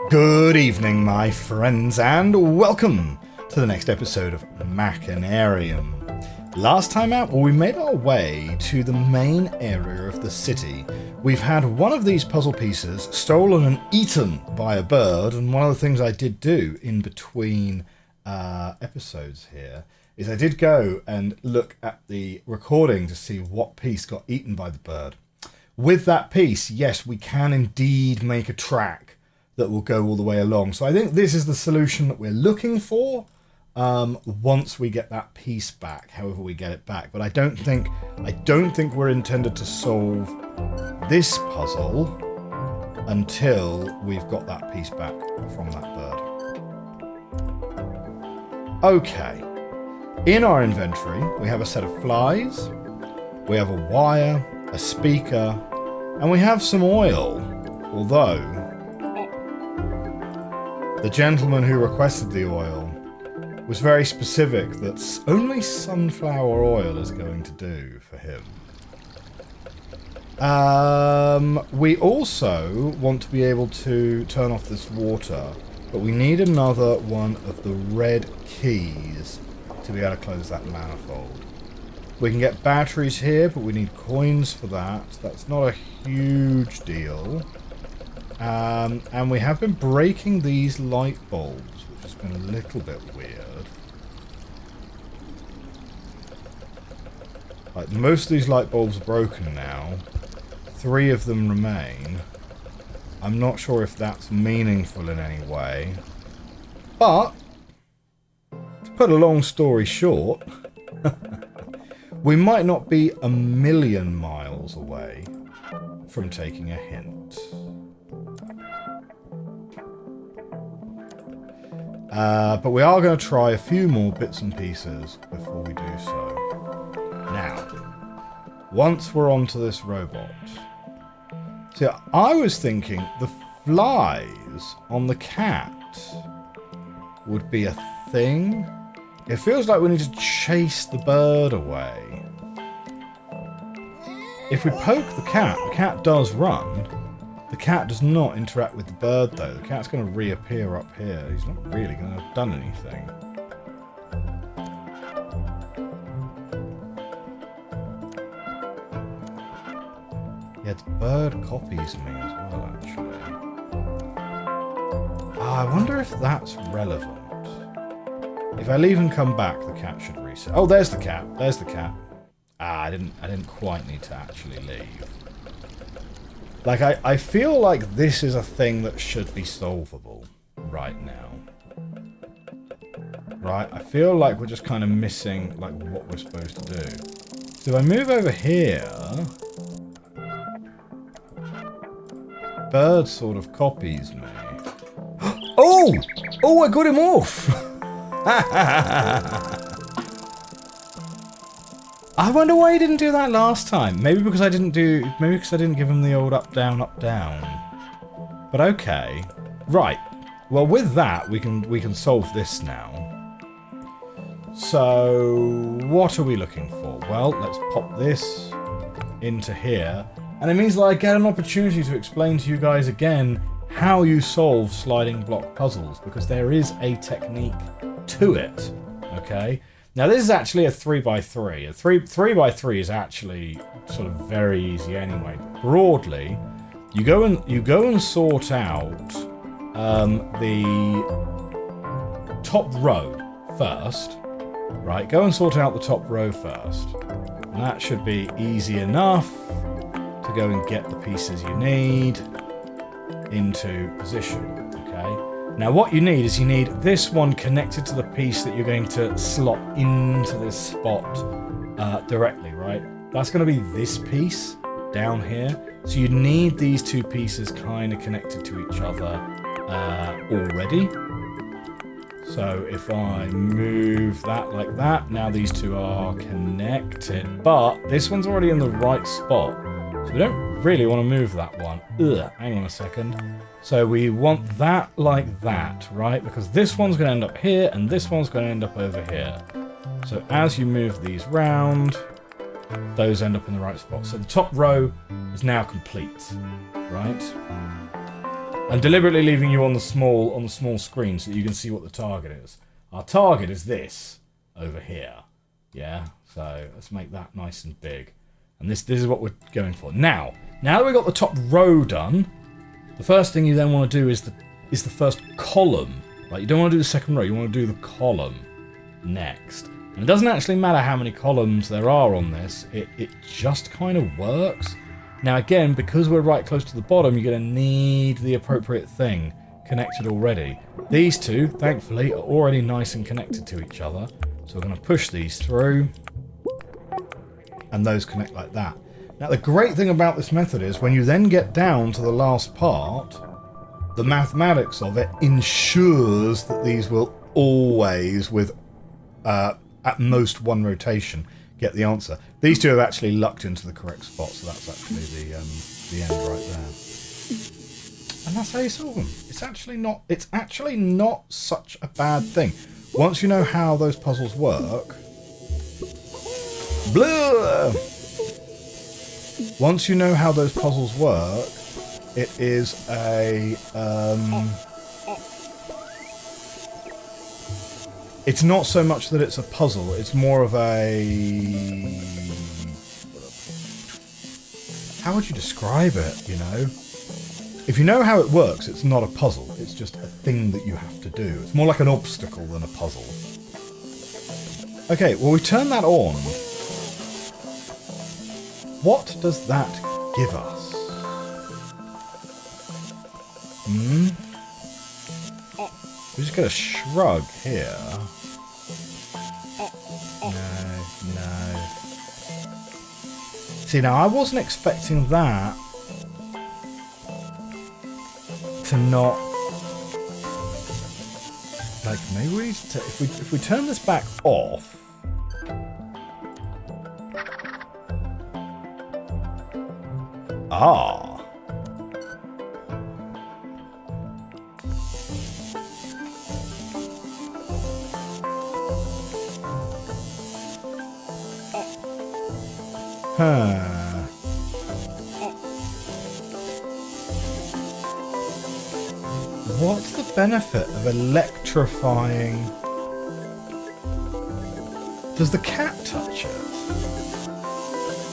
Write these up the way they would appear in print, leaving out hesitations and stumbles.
Good evening, my friends, and welcome to the next episode of Machinarium. Last time out, we made our way to the main area of the city. We've had one of these puzzle pieces stolen and eaten by a bird, and one of the things I did do in between episodes here is I did go and look at the recording to see what piece got eaten by the bird. With that piece, yes, we can indeed make a track that will go all the way along. So I think this is the solution that we're looking for once we get that piece back, however we get it back. But I don't think we're intended to solve this puzzle until we've got that piece back from that bird. Okay. In our inventory, we have a set of flies, we have a wire, a speaker, and we have some oil, although the gentleman who requested the oil was very specific that only sunflower oil is going to do for him. We also want to be able to turn off this water, but we need another one of the red keys to be able to close that manifold. We can get batteries here, but we need coins for that. That's not a huge deal. And we have been breaking these light bulbs, which has been a little bit weird. Like, most of these light bulbs are broken now. 3 of them remain. I'm not sure if that's meaningful in any way. But, to put a long story short, we might not be a million miles away from taking a hint. But we are going to try a few more bits and pieces before we do so. Now, once we're onto this robot... See, I was thinking the flies on the cat would be a thing. It feels like we need to chase the bird away. If we poke the cat does run. The cat does not interact with the bird, though. The cat's going to reappear up here. He's not really going to have done anything. Yeah, the bird copies me as well, actually. I wonder if that's relevant. If I leave and come back, the cat should reset. Oh, there's the cat. There's the cat. I didn't quite need to actually leave. Like, I feel like this is a thing that should be solvable right now. Right? I feel like we're just kind of missing, like, what we're supposed to do. So if I move over here... Bird sort of copies me. Oh! Oh, I got him off! I wonder why he didn't do that last time. Maybe because I didn't give him the old up, down, up, down. But okay. Right. Well, with that, we can solve this now. So, what are we looking for? Well, let's pop this into here. And it means that I get an opportunity to explain to you guys again how you solve sliding block puzzles, because there is a technique to it. Okay? Now, this is actually a 3x3. A 3x3 is actually sort of very easy anyway. Broadly, you go and sort out the top row first. Right? Go and sort out the top row first. And that should be easy enough to go and get the pieces you need into position. Okay? Now what you need is this one connected to the piece that you're going to slot into this spot directly, right? That's going to be this piece down here. So you need these 2 pieces kind of connected to each other already. So if I move that like that, now these 2 are connected. But this one's already in the right spot. So we don't really want to move that one. Ugh, hang on a second. So we want that like that, right? Because this one's going to end up here, and this one's going to end up over here. So as you move these round, those end up in the right spot. So the top row is now complete, right? I'm deliberately leaving you on the small screen so that you can see what the target is. Our target is this over here. Yeah, so let's make that nice and big. And this is what we're going for. Now that we've got the top row done, the first thing you then want to do is the first column. Like, you don't want to do the second row, you want to do the column next. And it doesn't actually matter how many columns there are on this, it just kind of works. Now again, because we're right close to the bottom, you're going to need the appropriate thing connected already. These two, thankfully, are already nice and connected to each other. So we're going to push these through, and those connect like that. Now the great thing about this method is when you then get down to the last part, the mathematics of it ensures that these will always, with at most one rotation, get the answer. Not two have actually lucked into the correct spot, so that's actually the end right there. And that's how you solve them. It's actually not such a bad thing. Once you know how those puzzles work, once you know how those puzzles work, it is a it's not so much that it's a puzzle, it's more of a... How would you describe it, you know? If you know how it works, it's not a puzzle, it's just a thing that you have to do. It's more like an obstacle than a puzzle. Okay, well we turn that on. What does that give us? We're just going to shrug here. No. See, now I wasn't expecting that to not... Like, maybe we need to... If we turn this back off... Ah. What's the benefit of electrifying? Does the cat touch it?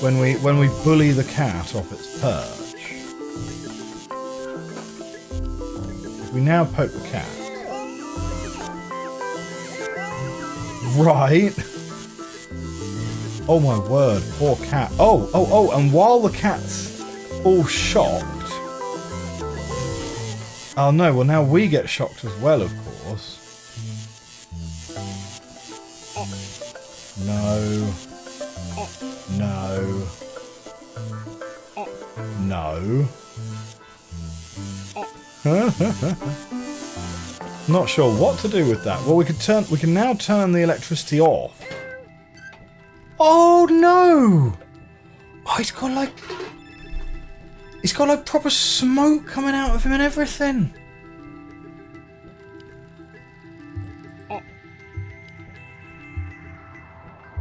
When we bully the cat off its perch. If we now poke the cat. Right. Oh my word, poor cat. Oh, and while the cat's all shocked... Oh no, well now we get shocked as well, of course. No. Not sure what to do with that. Well, we can now turn the electricity off. Oh no! Oh, he's got like proper smoke coming out of him and everything.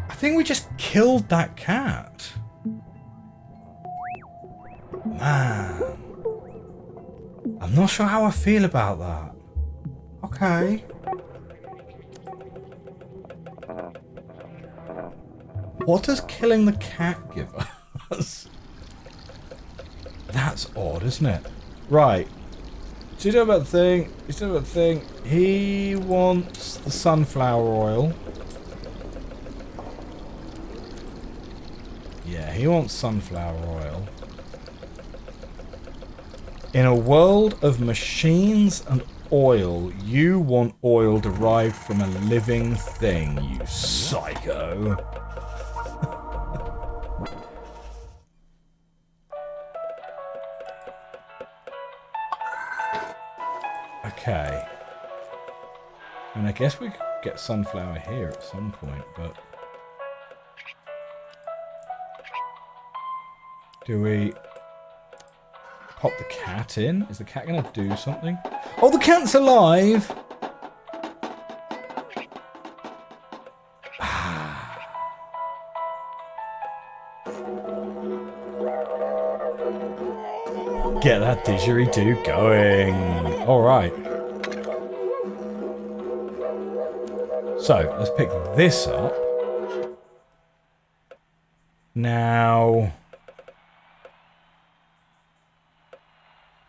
I think we just killed that cat. Man. I'm not sure how I feel about that. Okay. What does killing the cat give us? That's odd, isn't it? Right. So you know about the thing? He wants the sunflower oil. Yeah, he wants sunflower oil. In a world of machines and oil, you want oil derived from a living thing, you psycho. Okay. And I guess we could get sunflower here at some point, but... Do we... pop the cat in? Is the cat going to do something? Oh, the cat's alive! Get that didgeridoo going. Alright. So, let's pick this up. Now,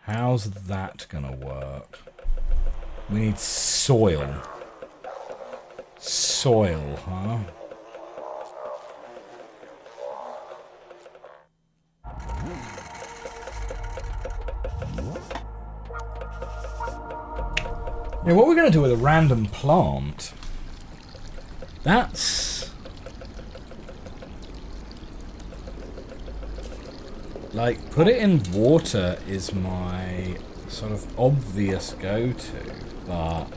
how's that gonna work? We need soil. Soil, huh? Now, what we're going to do with a random plant, that's like, put it in water is my sort of obvious go-to, but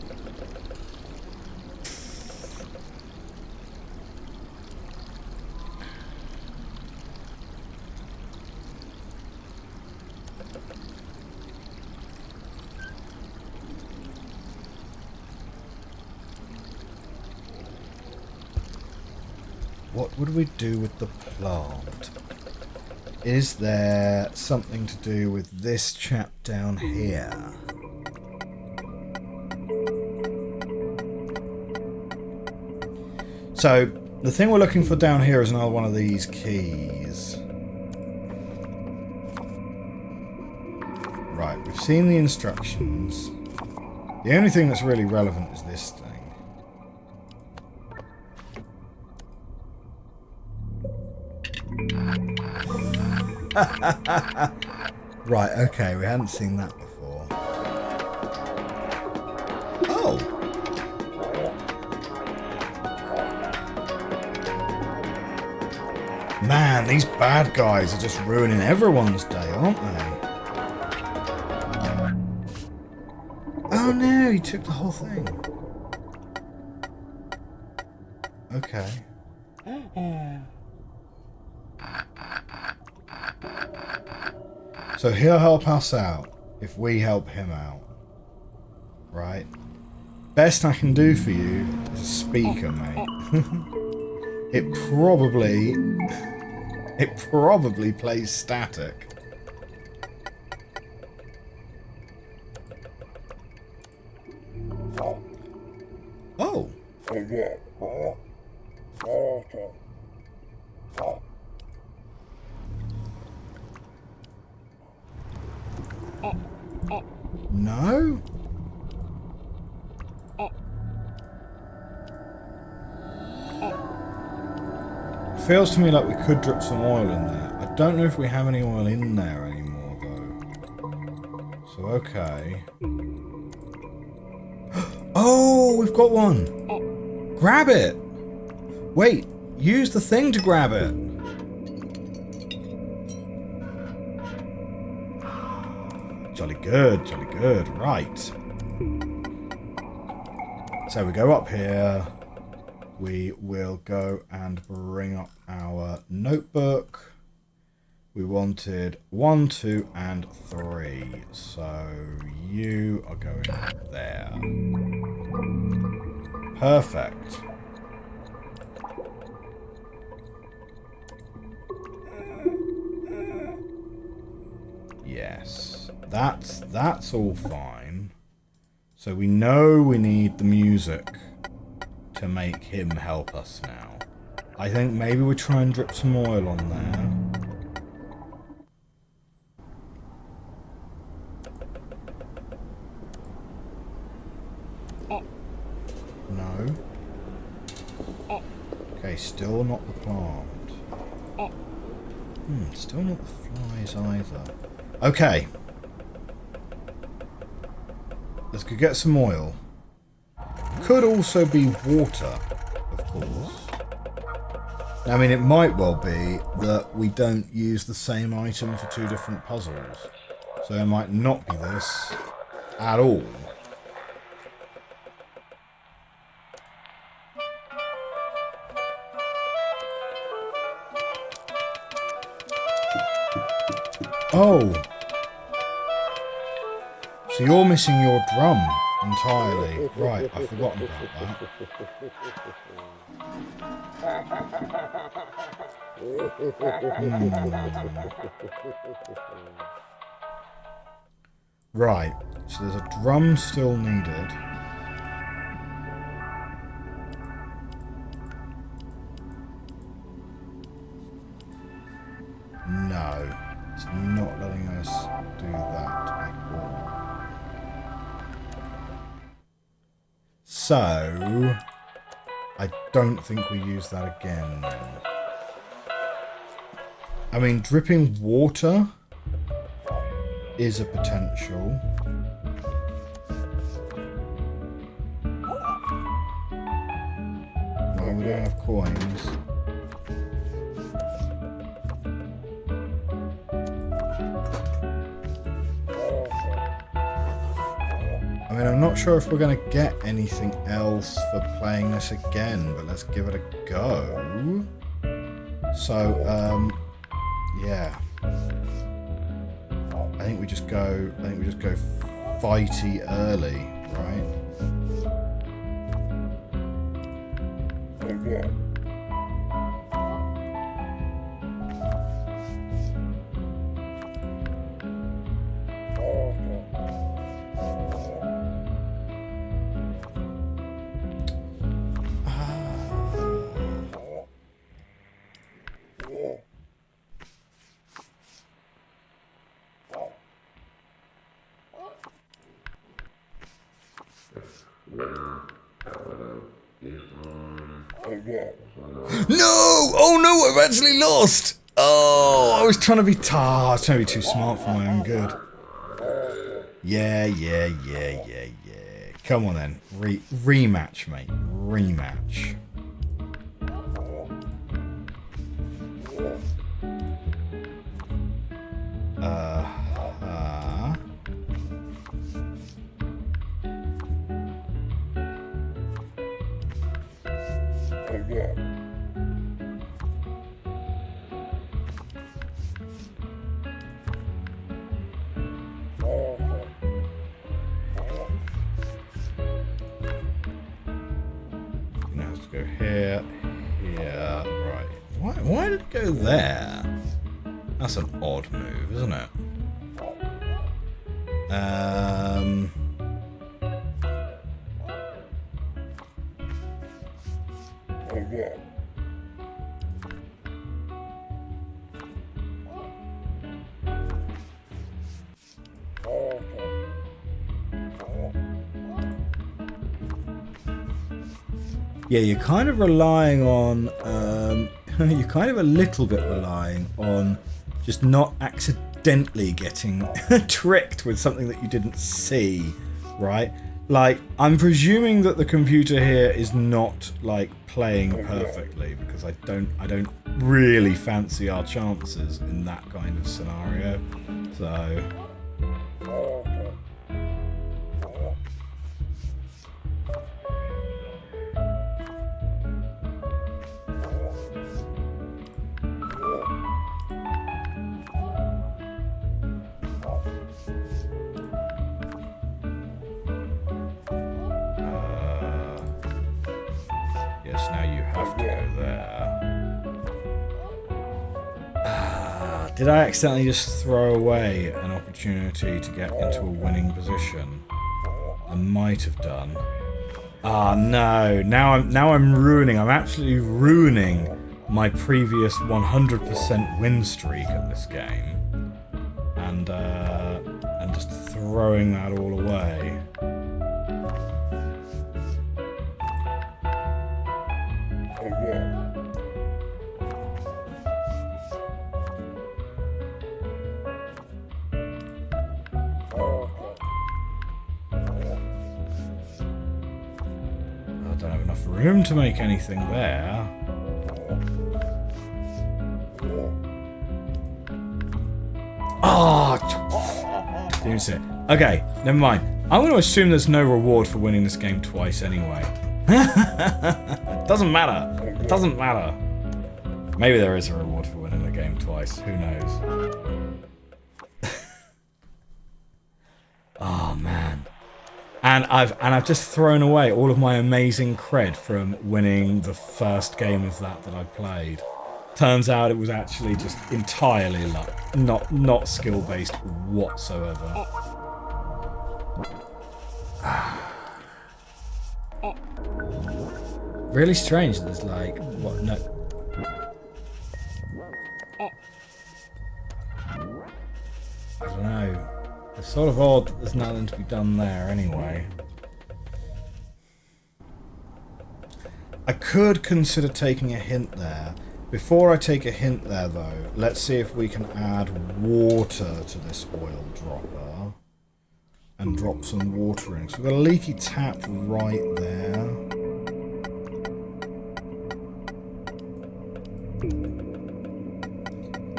what would we do with the plant? Is there something to do with this chap down here? So, the thing we're looking for down here is another one of these keys. Right, we've seen the instructions. The only thing that's really relevant is this thing. Right, okay, we hadn't seen that before. Oh! Man, these bad guys are just ruining everyone's day, aren't they? Oh no, he took the whole thing. Okay. So he'll help us out if we help him out. Right? Best I can do for you is a speaker, mate. It probably plays static. Oh. No? Feels to me like we could drip some oil in there. I don't know if we have any oil in there anymore, though. So, okay. Oh, we've got one! Grab it! Wait, use the thing to grab it! Jolly good, right. So we go up here. We will go and bring up our notebook. We wanted 1, 2, and 3. So you are going there. Perfect. Yes, that's all fine. So we know we need the music to make him help us now. I think maybe we try and drip some oil on there. No. Okay, still not the plant. Still not the flies either. Okay. Let's go get some oil. Could also be water, of course. I mean, it might well be that we don't use the same item for 2 different puzzles. So it might not be this at all. Oh! So you're missing your drum entirely. Right, I've forgotten about that. Right, so there's a drum still needed. No, it's not letting us do that at all. So, I don't think we use that again then. I mean, dripping water is a potential. Well, we don't have coins. I mean, I'm not sure if we're going to get anything else for playing this again, but let's give it a go. So, yeah. I think we just go fighty early, right? No! Oh no, I've actually lost! Oh, I was trying to be too smart for my own good. Yeah. Come on then. Rematch, mate. Rematch. Go here, right. Why did it go there? That's an odd move, isn't it? Yeah, you're kind of relying on, you're kind of a little bit relying on just not accidentally getting tricked with something that you didn't see, right? Like, I'm presuming that the computer here is not, like, playing perfectly, because I don't really fancy our chances in that kind of scenario, so... Did I accidentally just throw away an opportunity to get into a winning position? I might have done. Ah, no. Now I'm ruining. I'm absolutely ruining my previous 100% win streak at this game, and just throwing that all away. Room to make anything there. Oh, didn't see it. Okay, never mind. I'm going to assume there's no reward for winning this game twice anyway. It doesn't matter. It doesn't matter. Maybe there is a reward for winning the game twice. Who knows? Oh man. And I've just thrown away all of my amazing cred from winning the first game of that I played. Turns out it was actually just entirely luck, not skill based whatsoever. Really strange. There's like what? No. I don't know. It's sort of odd that there's nothing to be done there anyway. I could consider taking a hint there. Before I take a hint there, though, let's see if we can add water to this oil dropper. And drop some water in. So we've got a leaky tap right there.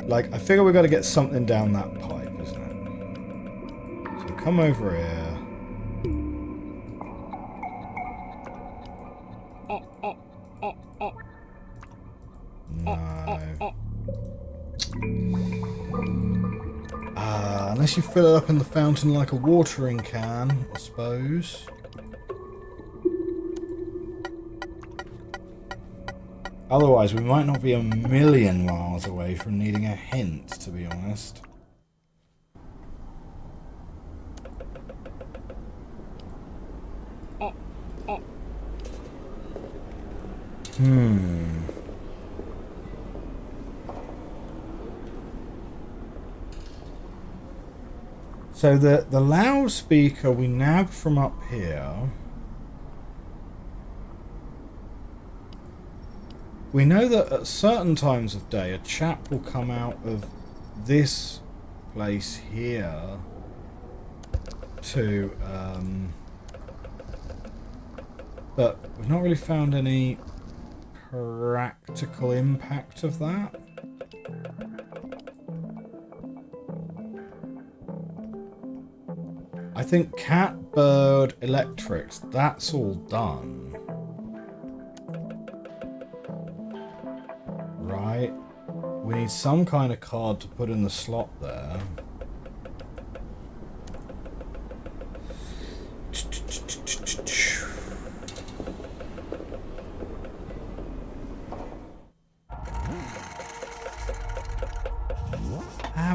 Like, I figure we've got to get something down that pipe, isn't it? So come over here. No. Unless you fill it up in the fountain like a watering can, I suppose. Otherwise, we might not be a million miles away from needing a hint, to be honest. So the loudspeaker we nab from up here. We know that at certain times of day a chap will come out of this place here to but we've not really found any practical impact of that. I think cat, bird, electrics, that's all done. Right. We need some kind of card to put in the slot there.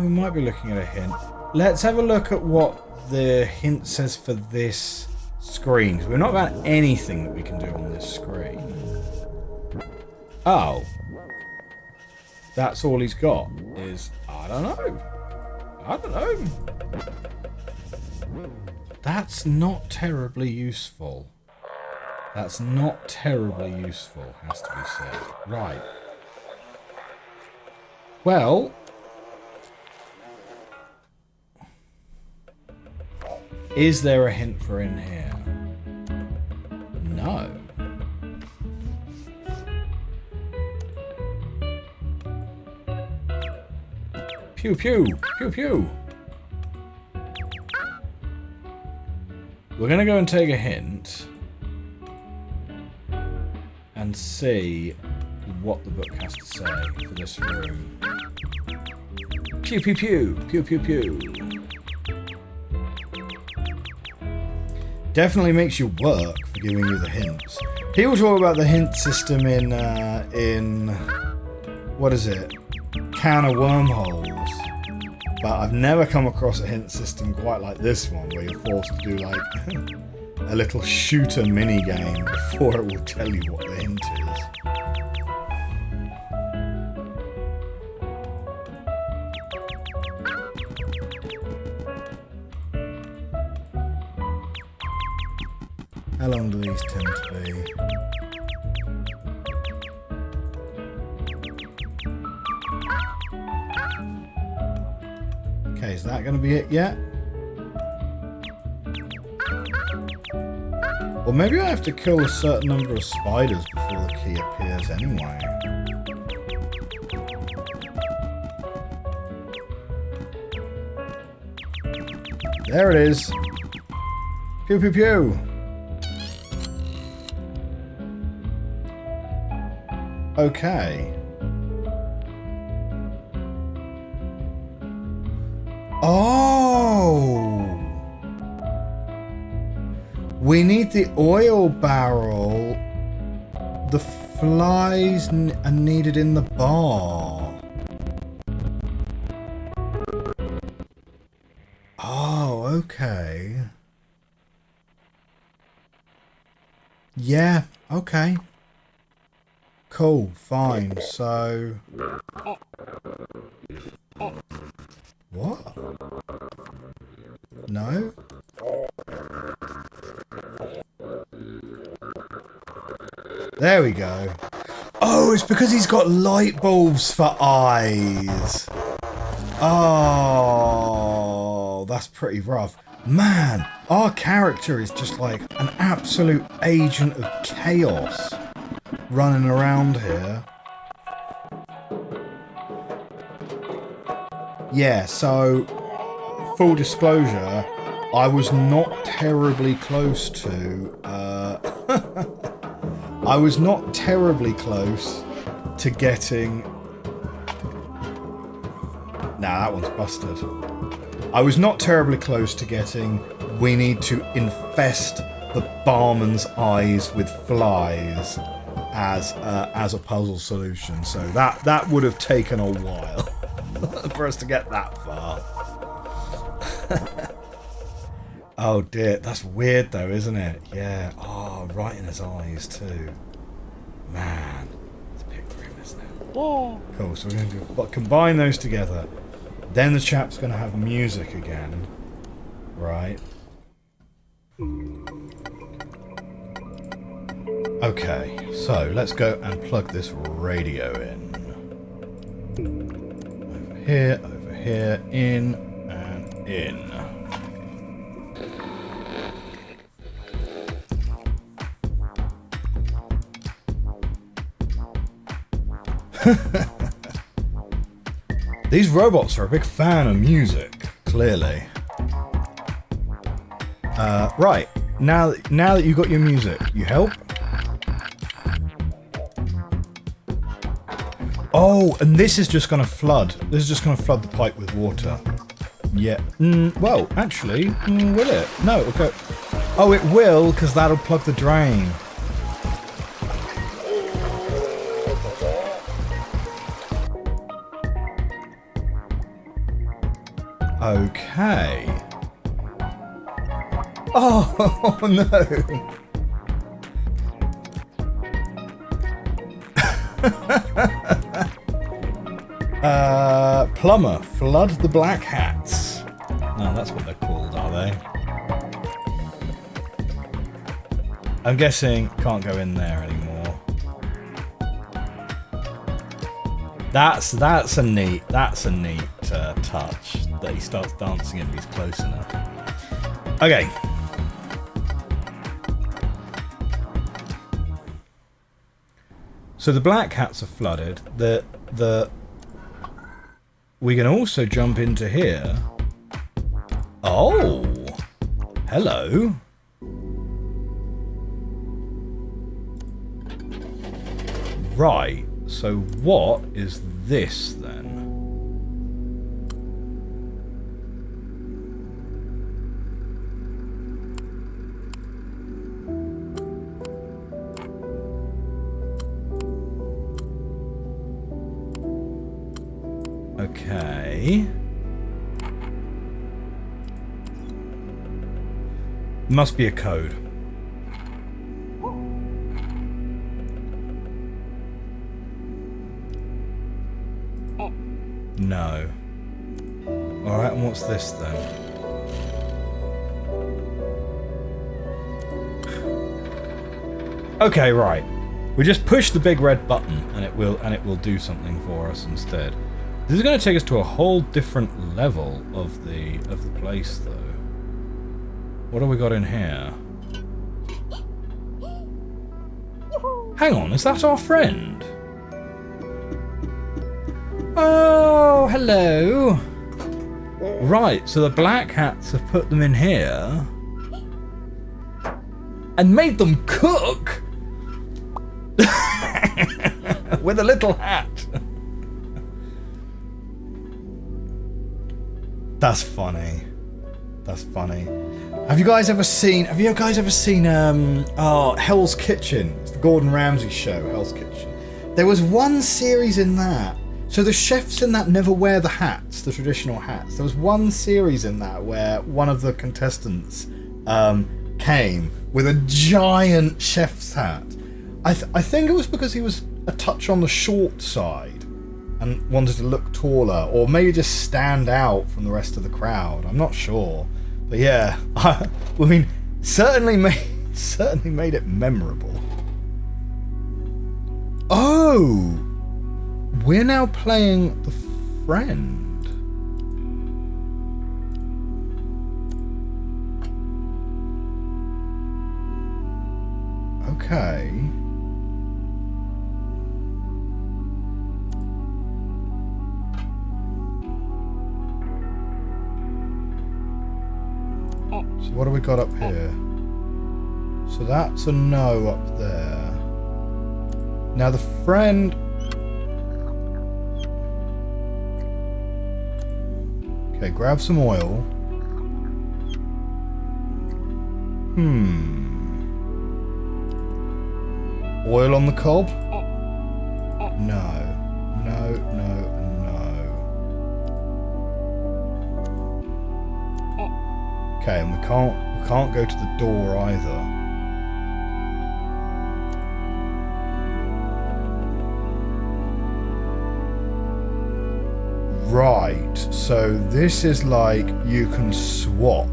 We might be looking at a hint. Let's have a look at what the hint says for this screen. 'Cause we're not about anything that we can do on this screen. Oh. That's all he's got is, I don't know. I don't know. That's not terribly useful. That's not terribly useful, has to be said. Right. Well, is there a hint for in here? No. Pew pew! Pew pew! We're gonna go and take a hint and see what the book has to say for this room. Pew pew pew! Pew pew pew! Definitely makes you work for giving you the hints. People talk about the hint system in what is it? Can of Wormholes. But I've never come across a hint system quite like this one, where you're forced to do like a little shooter mini game before it will tell you what the hint is. How long do these tend to be? Okay, is that going to be it yet? Or maybe I have to kill a certain number of spiders before the key appears anyway. There it is. Pew pew pew. Okay. Oh! We need the oil barrel. The flies are needed in the bar. Oh, okay. Yeah, okay. Cool, fine, so... What? No? There we go. Oh, it's because he's got light bulbs for eyes. Oh, that's pretty rough. Man, our character is just like an absolute agent of chaos running around here. Yeah, so, full disclosure, I was not terribly close to, I was not terribly close to getting... Nah, that one's busted. I was not terribly close to getting, we need to infest the barman's eyes with flies as a puzzle solution. So that would have taken a while for us to get that far. Oh dear, that's weird though, isn't it? Yeah. Oh, right in his eyes too. Man, it's a bit grim, isn't it? Yeah. Cool. So we're going to combine those together. Then the chap's going to have music again, right? Okay, so let's go and plug this radio in. Over here, in, and in. These robots are a big fan of music, clearly. Right, now that you've got your music, you help? Oh, and this is just going to flood. This is just going to flood the pipe with water. Yeah. Well, actually, will it? No, it'll go... Oh, it will, because that'll plug the drain. Okay. Oh, no. Plumber, flood the black hats. No, that's what they're called, are they? I'm guessing can't go in there anymore. That's a neat touch that he starts dancing if he's close enough. Okay. So the black hats are flooded. We can also jump into here. Oh, hello. Right. So what is this then? Okay. Must be a code. No. Alright, and what's this then? Okay, right. We just push the big red button and it will do something for us instead. This is going to take us to a whole different level of the place though. What have we got in here? Hang on, is that our friend? Oh, hello. Right, so the black hats have put them in here and made them cook with a little hat. That's funny. That's funny. Have you guys ever seen Hell's Kitchen? It's the Gordon Ramsay show, Hell's Kitchen. There was one series in that. So the chefs in that never wear the hats, the traditional hats. There was one series in that where one of the contestants came with a giant chef's hat. I think it was because he was a touch on the short side and wanted to look taller, or maybe just stand out from the rest of the crowd. I'm not sure. But yeah, I mean, certainly made it memorable. Oh! We're now playing the friend. Okay. So what do we got up here? So that's a no up there. Now the friend... Okay, grab some oil. Oil on the cob? No. No, no, no. Okay, and we can't go to the door either. Right, so this is like you can swap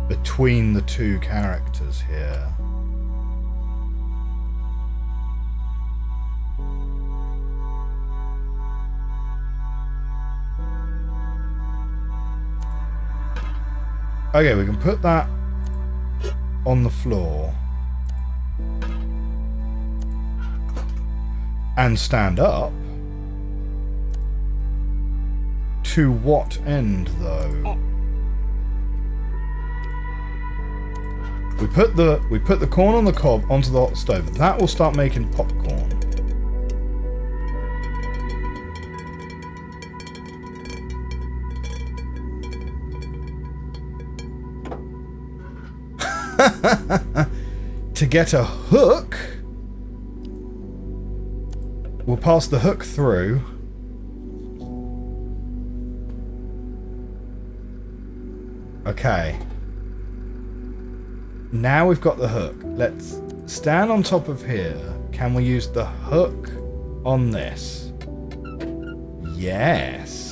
between the two characters here. Okay, we can put that on the floor. And stand up. To what end, though? We put the corn on the cob onto the hot stove. That will start making popcorn. To get a hook, we'll pass the hook through. Okay. Now we've got the hook. Let's stand on top of here. Can we use the hook on this? Yes.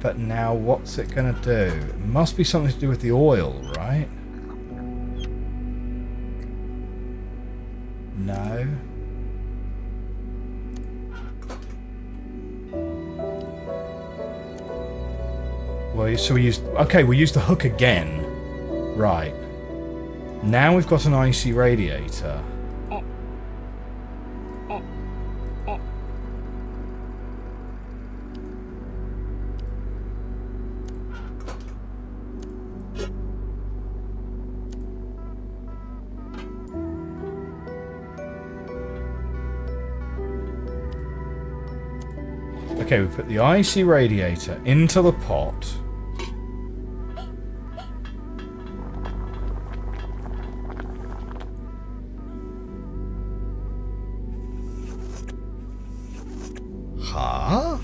But now what's it going to do? It must be something to do with the oil, right? No. Well, so we used... Okay, we used the hook again. Right. Now we've got an icy radiator. Okay, we put the icy radiator into the pot. Huh?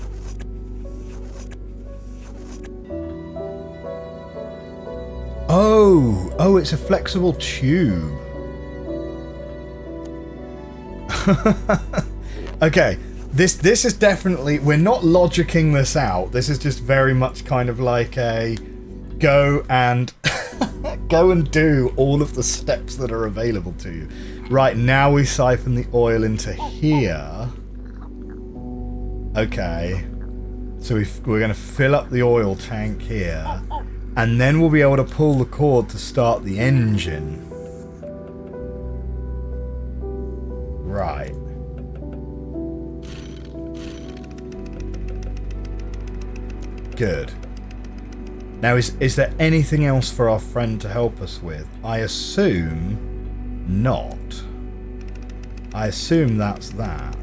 Oh, it's a flexible tube. Okay. This is definitely... We're not logicking this out. This is just very much kind of like a... Go and... go and do all of the steps that are available to you. Right, now we siphon the oil into here. Okay. So we're going to fill up the oil tank here. And then we'll be able to pull the cord to start the engine. Right. Good. Now, is there anything else for our friend to help us with? I assume not. I assume that's that.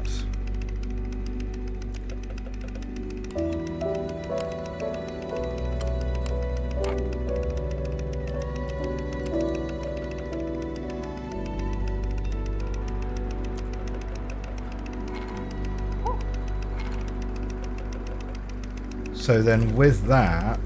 So then with that,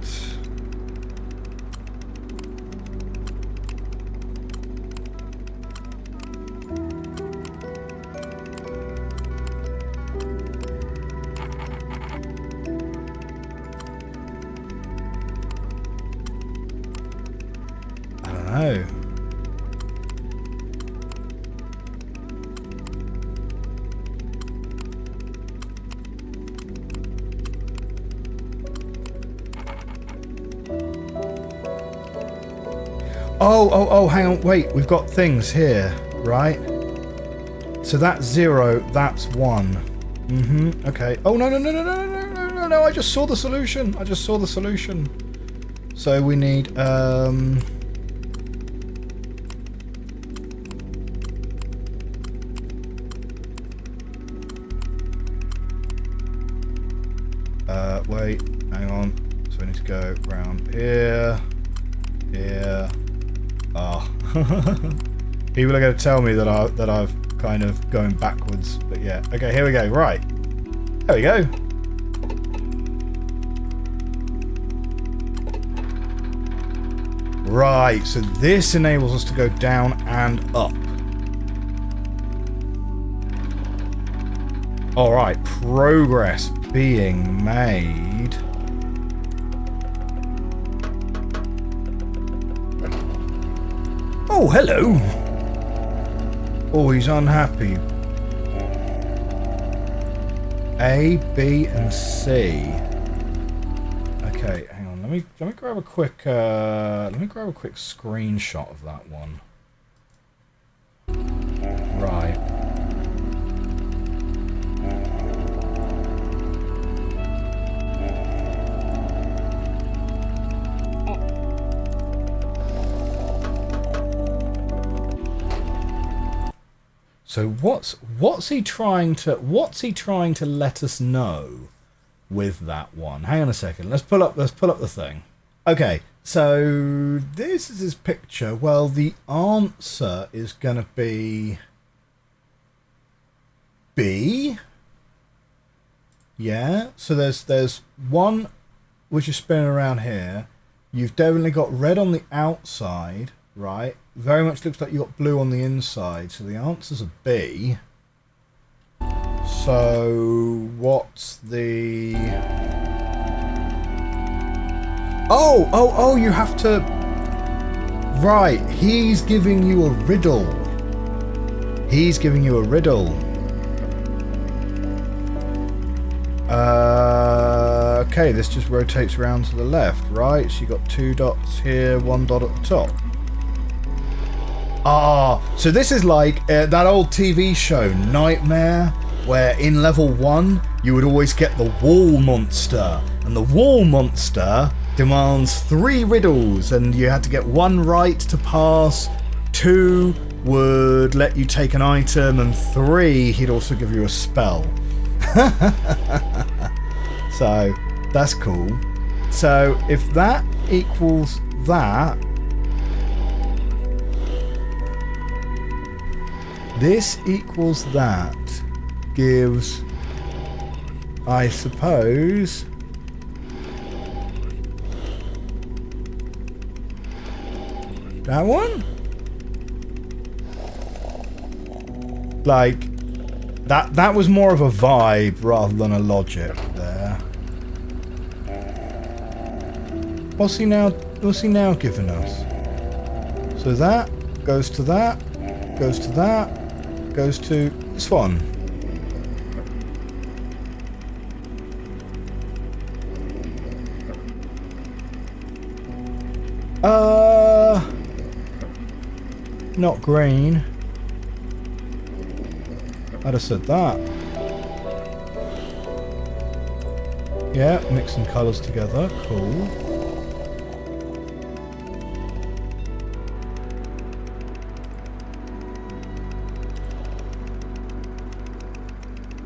know. Oh, hang on, wait, we've got things here, right? So that's 0, that's 1. Okay. Oh, no, I just saw the solution. So we need, wait, hang on. So we need to go round here, here. Oh. People are going to tell me that I've kind of going backwards, but yeah. Okay, here we go. Right. There we go. Right, so this enables us to go down and up. Alright, progress being made. Oh, hello. Oh, he's unhappy. A, B, and C. Okay, hang on. Let me grab a quick screenshot of that one. Right. So what's he trying to let us know with that one? Hang on a second. Let's pull up the thing. Okay, so this is his picture. Well, the answer is gonna be B. Yeah. So there's one which is spinning around here. You've definitely got red on the outside, right? Very much looks like you got blue on the inside, so the answer's a B. So what's the... Oh, you have to... Right, he's giving you a riddle. Okay, this just rotates around to the left, right? So you got 2 dots here, 1 dot at the top. Ah, so this is like that old TV show, Nightmare, where in level 1, you would always get the wall monster. And the wall monster demands 3 riddles, and you had to get 1 right to pass, 2 would let you take an item, and 3, he'd also give you a spell. So, that's cool. So, if that equals that, this equals that, gives, I suppose, that one? Like, that was more of a vibe rather than a logic there. What's he now giving us? So that goes to that, goes to that, goes to this one. Not green. I'd have said that. Yeah, mixing colours together. Cool.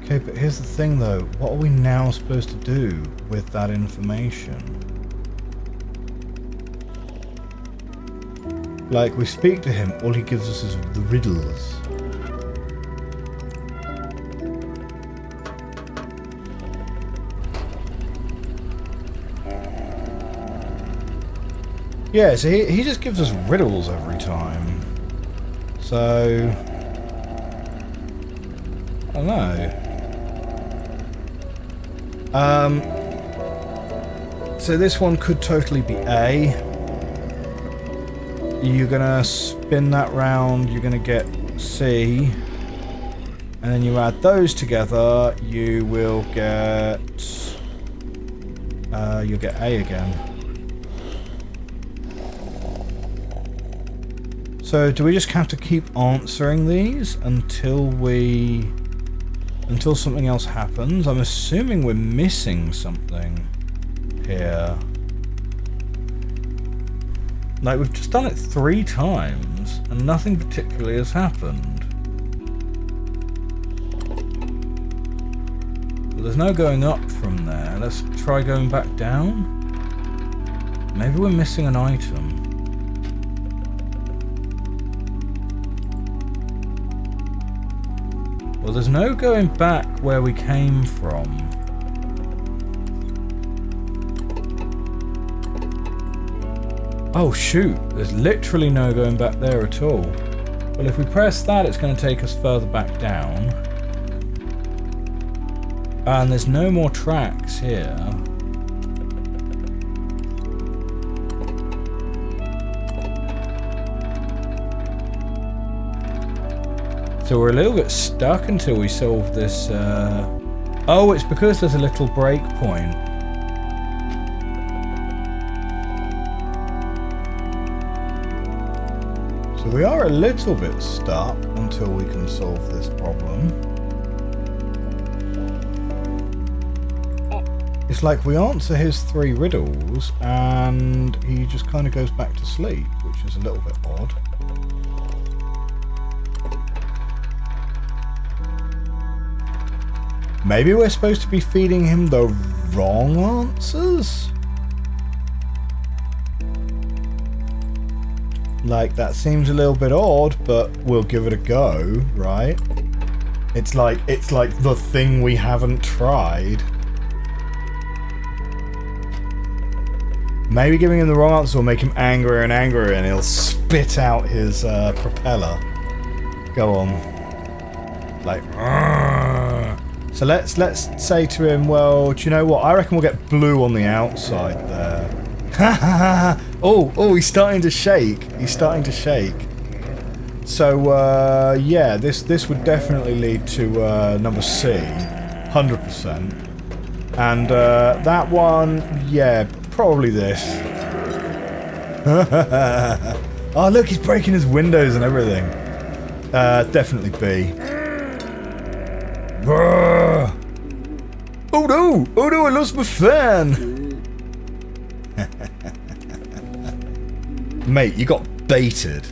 Okay, but here's the thing though. What are we now supposed to do with that information? Like, we speak to him, all he gives us is the riddles. Yeah, so he just gives us riddles every time. So... I don't know. So this one could totally be A. you're gonna spin that round, you're gonna get C, and then you add those together, you will get you'll get A again. So do we just have to keep answering these until something else happens? I'm assuming we're missing something here. Like, we've just done it 3 times and nothing particularly has happened. Well, there's no going up from there. Let's try going back down. Maybe we're missing an item. Well, there's no going back where we came from. Oh shoot, there's literally no going back there at all. Well, if we press that, it's going to take us further back down. And there's no more tracks here. So we're a little bit stuck until we solve this. Oh, it's because there's a little break point. So we are a little bit stuck until we can solve this problem. It's like we answer his 3 riddles and he just kind of goes back to sleep, which is a little bit odd. Maybe we're supposed to be feeding him the wrong answers? Like, that seems a little bit odd, but we'll give it a go, right? It's like the thing we haven't tried. Maybe giving him the wrong answer will make him angrier and angrier and he'll spit out his propeller. Go on. Like, Argh. So let's say to him, well, do you know what? I reckon we'll get blue on the outside there. Oh, he's starting to shake. He's starting to shake. So, yeah, this would definitely lead to number C. 100%. And that one, yeah, probably this. Oh, look, he's breaking his windows and everything. Definitely B. Oh no! Oh no, I lost my fan! Mate, you got baited.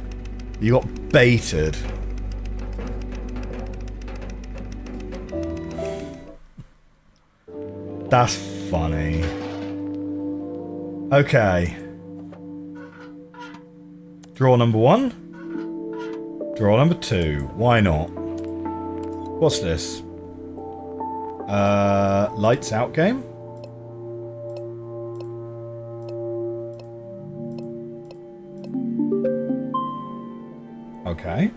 You got baited. That's funny. Okay. Draw number 1. Draw number 2. Why not? What's this? Lights out game? Okay.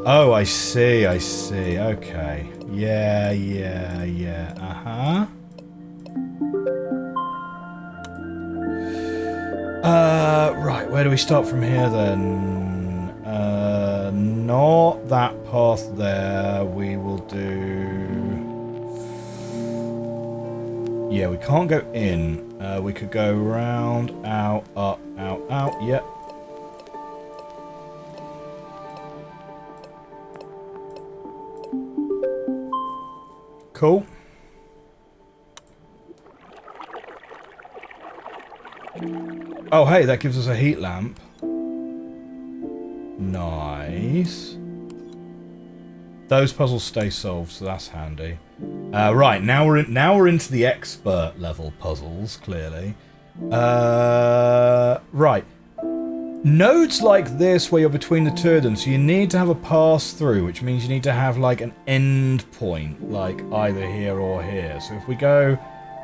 Oh, I see, okay. Yeah. Uh-huh. Right, where do we start from here then? Not that path there. We will do... Yeah, we can't go in. We could go round, out, up, out, yep. Cool. Oh, hey, that gives us a heat lamp. Nice. Those puzzles stay solved, so that's handy. Right, now we're into the expert level puzzles, clearly. Right. Nodes like this, where you're between the 2 of them, so you need to have a pass-through, which means you need to have, like, an end point, like, either here or here. So if we go...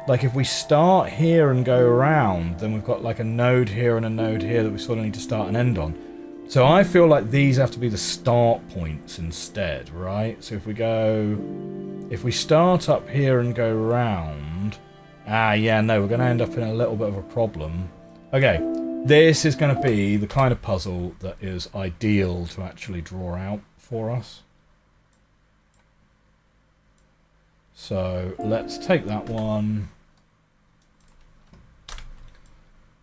Like, if we start here and go around, then we've got, like, a node here and a node here that we sort of need to start and end on. So I feel like these have to be the start points instead, right? So if we go If we start up here and go round... Ah, yeah, no, we're going to end up in a little bit of a problem. Okay, this is going to be the kind of puzzle that is ideal to actually draw out for us. So let's take that one.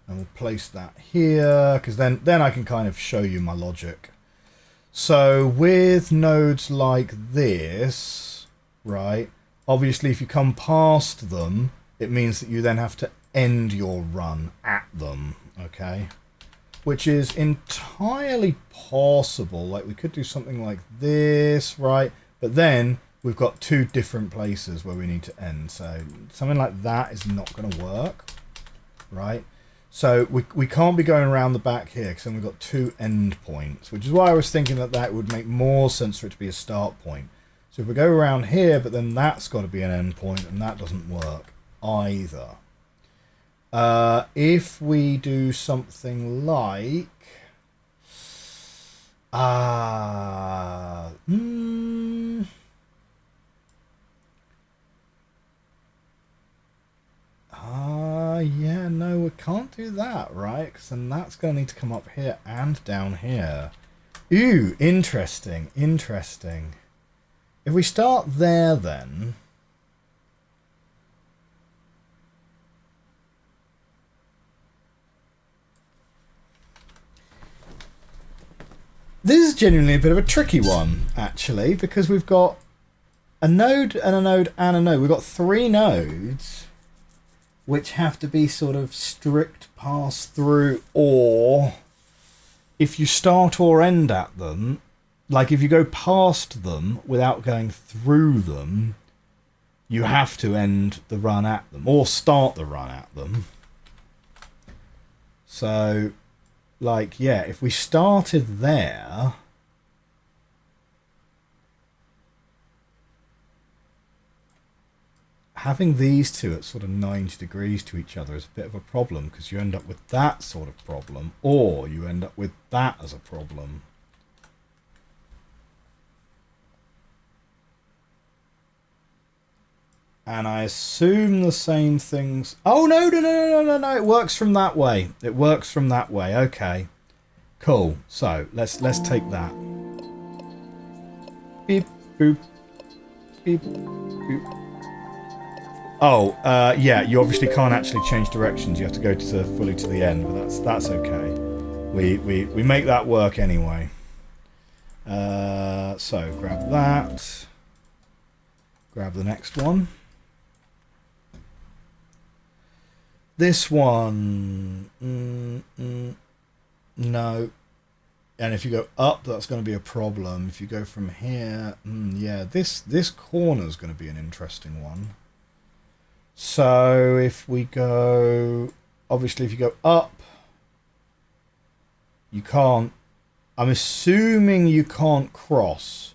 And we'll place that here, because then I can kind of show you my logic. So with nodes like this, right, obviously if you come past them, it means that you then have to end your run at them, okay? Which is entirely possible. Like, we could do something like this, right? But then we've got two different places where we need to end. So something like that is not going to work, right? So we can't be going around the back here because then we've got two end points, which is why I was thinking that would make more sense for it to be a start point. So if we go around here, but then that's got to be an end point, and that doesn't work either. If we do something like... yeah, no, we can't do that, right? Because then that's going to need to come up here and down here. Ooh, interesting, interesting. If we start there, then... This is genuinely a bit of a tricky one, actually, because we've got a node and a node and a node. We've got three nodes, which have to be sort of strict pass-through, or if you start or end at them, like if you go past them without going through them, you have to end the run at them, or start the run at them. So... like, yeah, if we started there, having these two at sort of 90 degrees to each other is a bit of a problem, because you end up with that sort of problem, or you end up with that as a problem. And I assume the same things... Oh, no, it works from that way. It works from that way. Okay. Cool. So, let's take that. Beep, boop. Beep, boop. Oh, yeah, you obviously can't actually change directions. You have to go to fully to the end, but that's okay. We make that work anyway. So, grab that. Grab the next one. This one, no. And if you go up, that's going to be a problem. If you go from here, yeah, this corner is going to be an interesting one. So if we go, obviously if you go up, you can't, I'm assuming you can't cross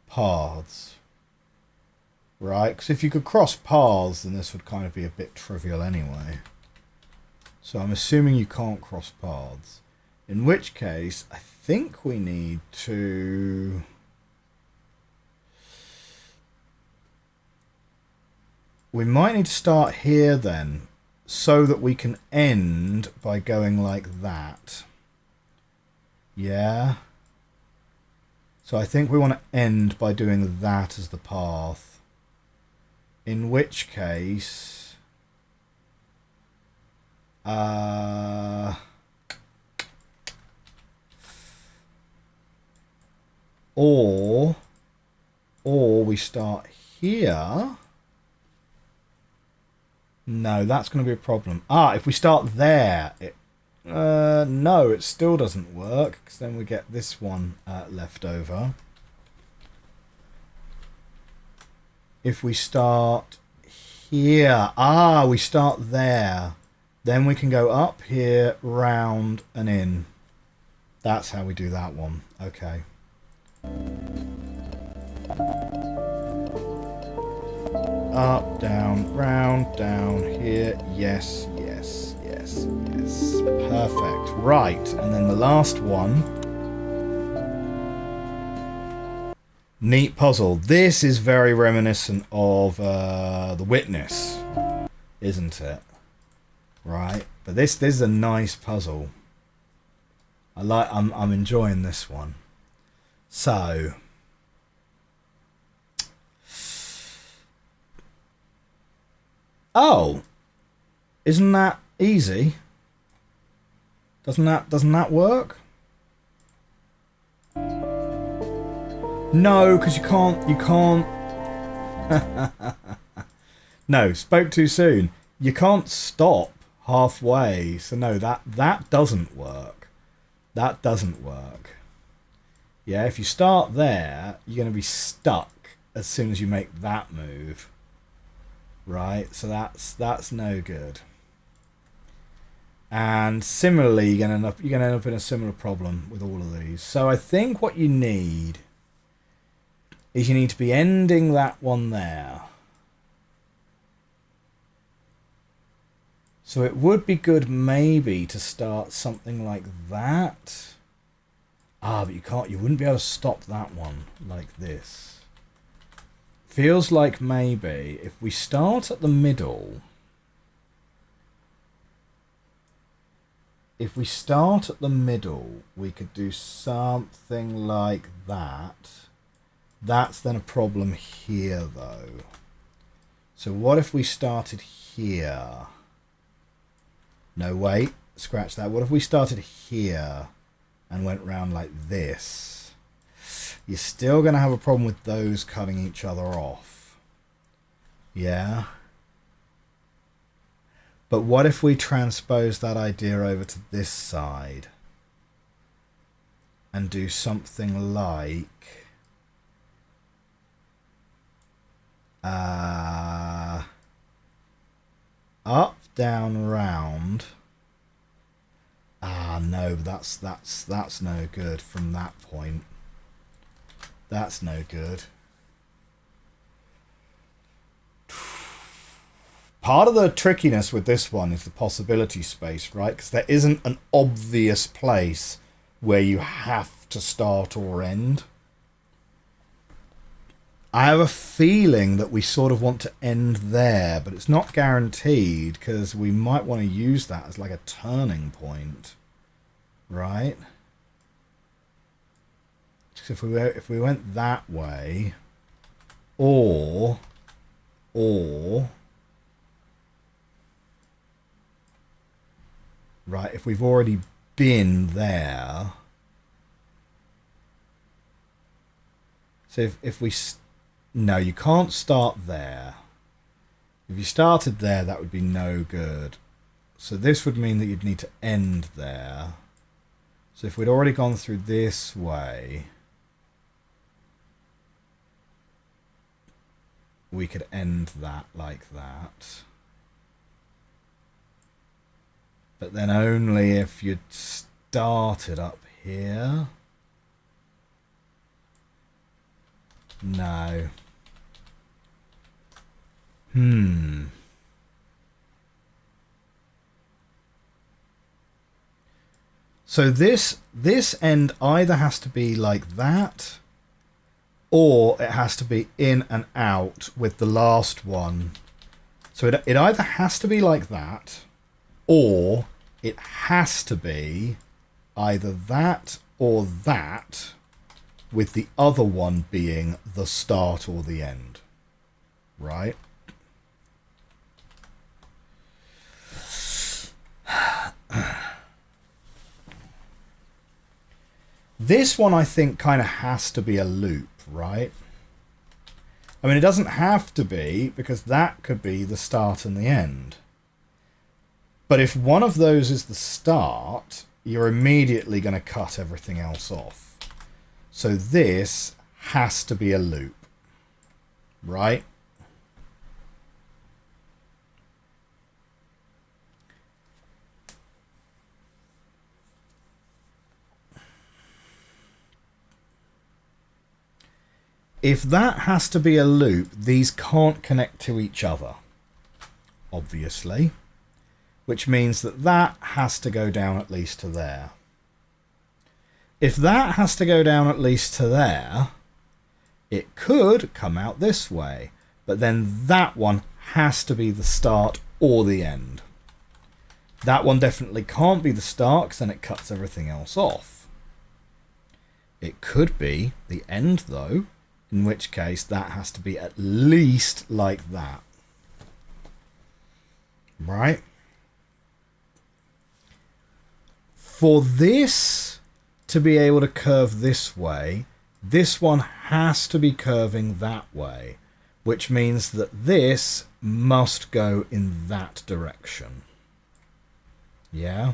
paths. Right? Because if you could cross paths, then this would kind of be a bit trivial anyway. So I'm assuming you can't cross paths. In which case, I think we need to... we might need to start here then, so that we can end by going like that. Yeah? So I think we want to end by doing that as the path. In which case... or we start here. No, that's going to be a problem. If we start there, no, it still doesn't work, because then we get this one left over. If we start here, we start there. Then we can go up here, round, and in. That's how we do that one. Okay. Up, down, round, down, here. Yes, yes, yes, yes. Perfect. Right. And then the last one. Neat puzzle. This is very reminiscent of The Witness, isn't it? Right, but this is a nice puzzle. I'm enjoying this one. So oh, isn't that easy? Doesn't that work? No, because you can't. No, spoke too soon. You can't stop halfway. So no, that doesn't work. That doesn't work. Yeah, if you start there, you're going to be stuck as soon as you make that move. Right, so that's no good. And similarly, you're going to end up in a similar problem with all of these. So I think what you need is you need to be ending that one there. So it would be good maybe to start something like that. Ah, but you wouldn't be able to stop that one like this. Feels like maybe if we start at the middle, we could do something like that. That's then a problem here though. So what if we started here? No, wait, scratch that. What if we started here and went round like this? You're still going to have a problem with those cutting each other off. Yeah? But what if we transpose that idea over to this side and do something like up, down, round. Ah, no, that's no good from that point. That's no good. Part of the trickiness with this one is the possibility space, right? Because there isn't an obvious place where you have to start or end. I have a feeling that we sort of want to end there, but it's not guaranteed because we might want to use that as like a turning point, right? So if we went that way, or right, if we've already been there, so if we no, you can't start there. If you started there, that would be no good. So this would mean that you'd need to end there. So if we'd already gone through this way, we could end that like that. But then only if you'd started up here. No. So this end either has to be like that, or it has to be in and out with the last one. So it either has to be like that, or it has to be either that or that, with the other one being the start or the end, right? This one, I think, kind of has to be a loop, right? I mean, it doesn't have to be, because that could be the start and the end. But if one of those is the start, you're immediately going to cut everything else off. So this has to be a loop, right? If that has to be a loop, these can't connect to each other, obviously, which means that that has to go down at least to there. If that has to go down at least to there, it could come out this way, but then that one has to be the start or the end. That one definitely can't be the start because then it cuts everything else off. It could be the end though, in which case that has to be at least like that. Right? For this to be able to curve this way, this one has to be curving that way, which means that this must go in that direction. Yeah?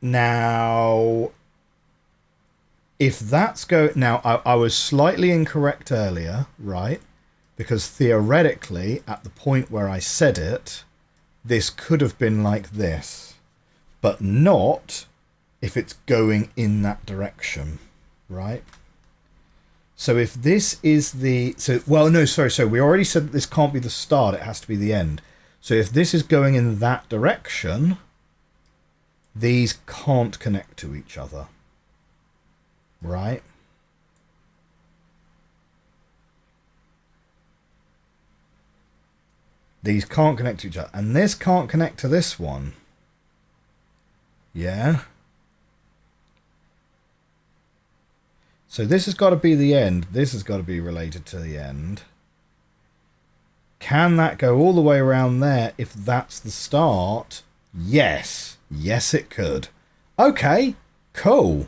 Now, if that's now I was slightly incorrect earlier, right? Because theoretically, at the point where I said it, this could have been like this, but not if it's going in that direction, right? So if this is the... So we already said that this can't be the start, it has to be the end. So if this is going in that direction, these can't connect to each other, right? These can't connect to each other. And this can't connect to this one. Yeah? So this has got to be the end. This has got to be related to the end. Can that go all the way around there if that's the start? Yes. Yes, it could. Okay. Cool.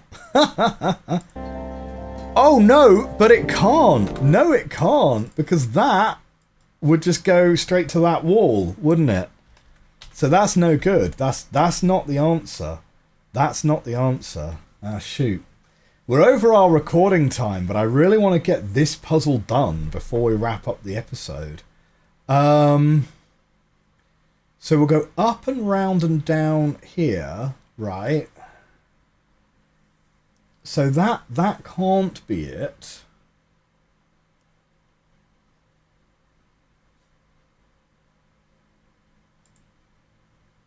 Oh, no, but it can't. No, it can't. Because that would just go straight to that wall, wouldn't it? So that's no good. That's not the answer. That's not the answer. Ah, shoot. We're over our recording time, but I really want to get this puzzle done before we wrap up the episode. So we'll go up and round and down here, right? So that can't be it.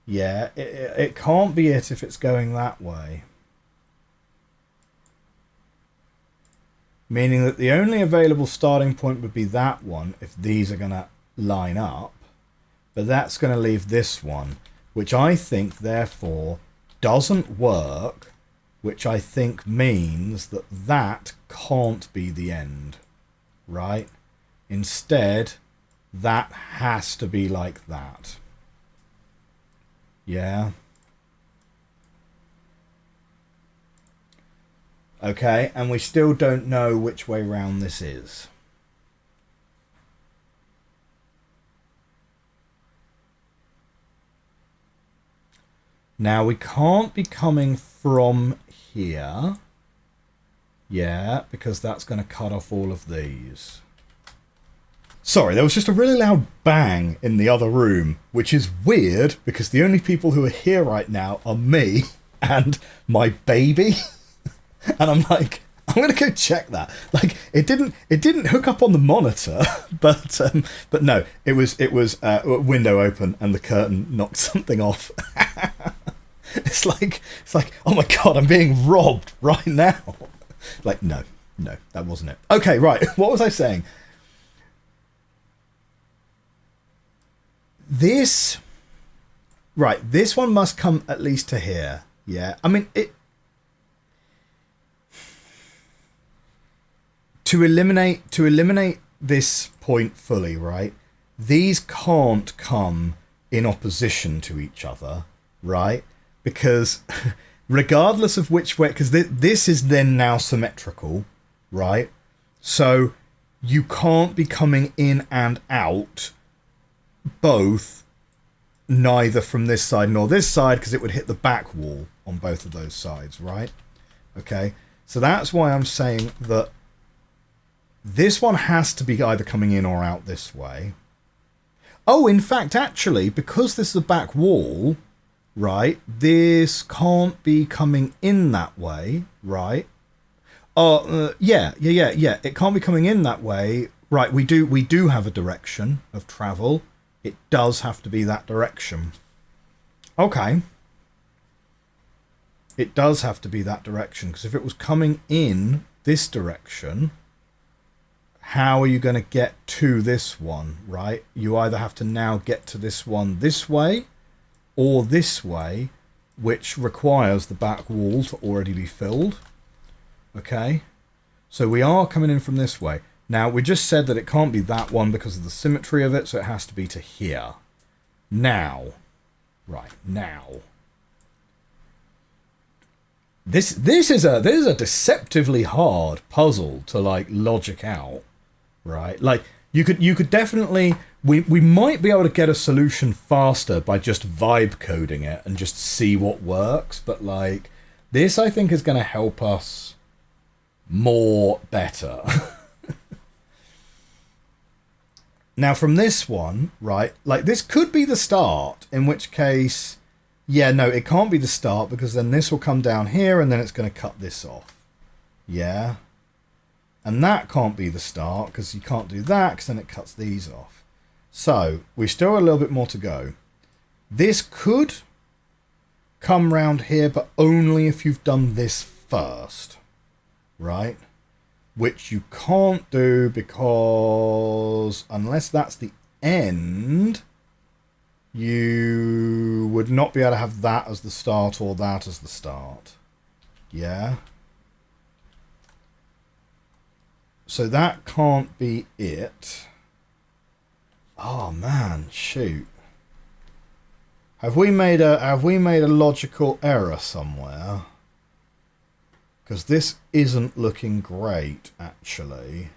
Yeah, it can't be it if it's going that way. Meaning that the only available starting point would be that one if these are going to line up. But that's going to leave this one, which I think therefore doesn't work, which I think means that that can't be the end, right? Instead, that has to be like that. Yeah. Okay, and we still don't know which way round this is. Now, we can't be coming from here. Yeah, because that's going to cut off all of these. Sorry, there was just a really loud bang in the other room, which is weird because the only people who are here right now are me and my baby. And I'm like, I'm going to go check that. Like, it didn't hook up on the monitor, but no, it was window open and the curtain knocked something off. It's like, oh my God, I'm being robbed right now. Like, no, that wasn't it. Okay, right. What was I saying? This one must come at least to here. Yeah. I mean, to eliminate this point fully, right? These can't come in opposition to each other, right? Because regardless of which way, because this is then now symmetrical, right? So you can't be coming in and out both, neither from this side nor this side, because it would hit the back wall on both of those sides, right? Okay, so that's why I'm saying that this one has to be either coming in or out this way. Oh, in fact, actually, because this is the back wall, right, this can't be coming in that way, right? Yeah, it can't be coming in that way. Right, we do have a direction of travel. It does have to be that direction. Okay. it does have to be that direction, because if it was coming in this direction, how are you going to get to this one, right? You either have to now get to this one this way or this way, which requires the back wall to already be filled. Okay, so we are coming in from this way. Now, we just said that it can't be that one because of the symmetry of it, so it has to be to here. Now, right, now. This is a deceptively hard puzzle to, like, logic out, right? Like, you could definitely... We might be able to get a solution faster by just vibe coding it and just see what works, but, like, this, I think, is going to help us more better. Now, from this one, right, like, this could be the start, in which case, yeah, no, it can't be the start, because then this will come down here, and then it's going to cut this off. Yeah? And that can't be the start, because you can't do that, because then it cuts these off. So, we still have a little bit more to go. This could come round here, but only if you've done this first. Right? Which you can't do because unless that's the end, you would not be able to have that as the start or that as the start. Yeah? So that can't be it. Oh man, shoot. Have we made a logical error somewhere? Because this isn't looking great, actually.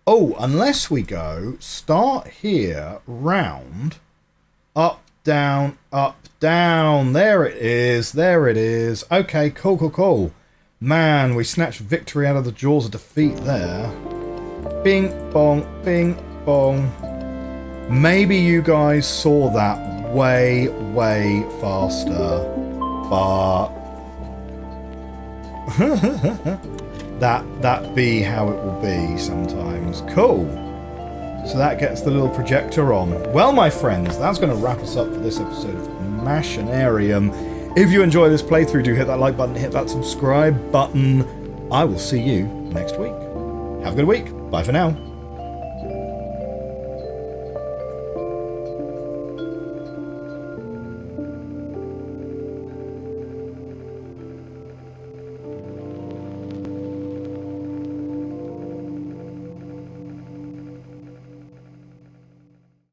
Oh, unless we go, start here, round, up, down, up, down. There it is, there it is. Okay, cool, cool, cool. Man, we snatched victory out of the jaws of defeat there. Bing, bong, bong. Maybe you guys saw that way, way faster, but that be how it will be sometimes. Cool. So that gets the little projector on. Well, my friends, that's going to wrap us up for this episode of Machinarium. If you enjoy this playthrough, do hit that like button, hit that subscribe button. I will see you next week. Have a good week. Bye for now.